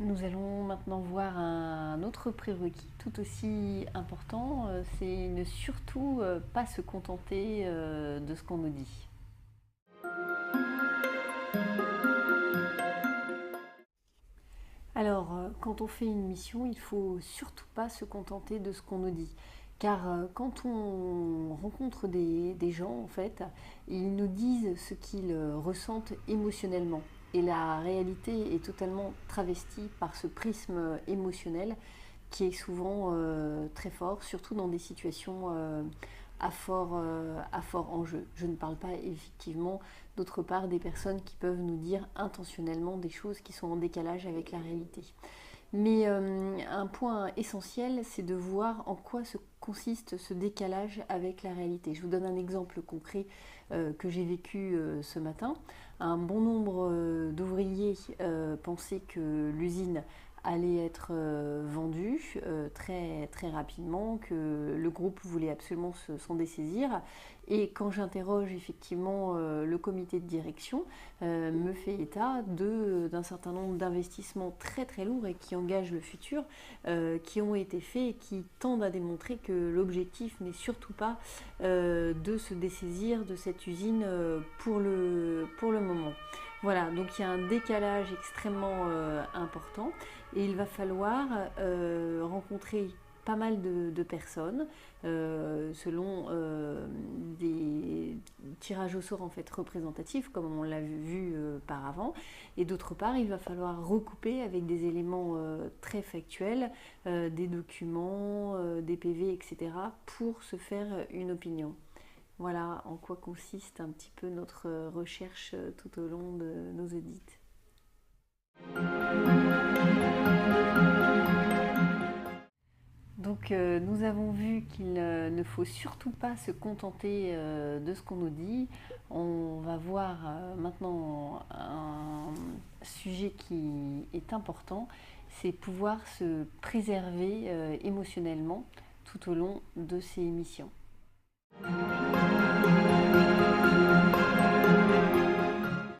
Nous allons maintenant voir un autre prérequis tout aussi important, c'est ne surtout pas se contenter de ce qu'on nous dit. Alors, quand on fait une mission, il ne faut surtout pas se contenter de ce qu'on nous dit. Car quand on rencontre des gens, en fait, ils nous disent ce qu'ils ressentent émotionnellement. Et la réalité est totalement travestie par ce prisme émotionnel qui est souvent très fort, surtout dans des situations à fort enjeu. Je ne parle pas effectivement d'autre part des personnes qui peuvent nous dire intentionnellement des choses qui sont en décalage avec la réalité. Mais un point essentiel, c'est de voir en quoi consiste ce décalage avec la réalité. Je vous donne un exemple concret que j'ai vécu ce matin. Un bon nombre d'ouvriers pensaient que l'usine allait être vendue très rapidement, que le groupe voulait absolument s'en dessaisir. Et quand j'interroge effectivement le comité de direction, me fait état d'un certain nombre d'investissements très lourds et qui engagent le futur, qui ont été faits et qui tendent à démontrer que l'objectif n'est surtout pas de se dessaisir de cette usine pour le moment. Voilà, donc il y a un décalage extrêmement important et il va falloir rencontrer pas mal de personnes selon des tirages au sort en fait représentatifs comme on l'a vu par avant, et d'autre part il va falloir recouper avec des éléments très factuels, des documents, des PV, etc. pour se faire une opinion. Voilà en quoi consiste un petit peu notre recherche tout au long de nos audits. Donc nous avons vu qu'il ne faut surtout pas se contenter de ce qu'on nous dit. On va voir maintenant un sujet qui est important, c'est pouvoir se préserver émotionnellement tout au long de ces missions.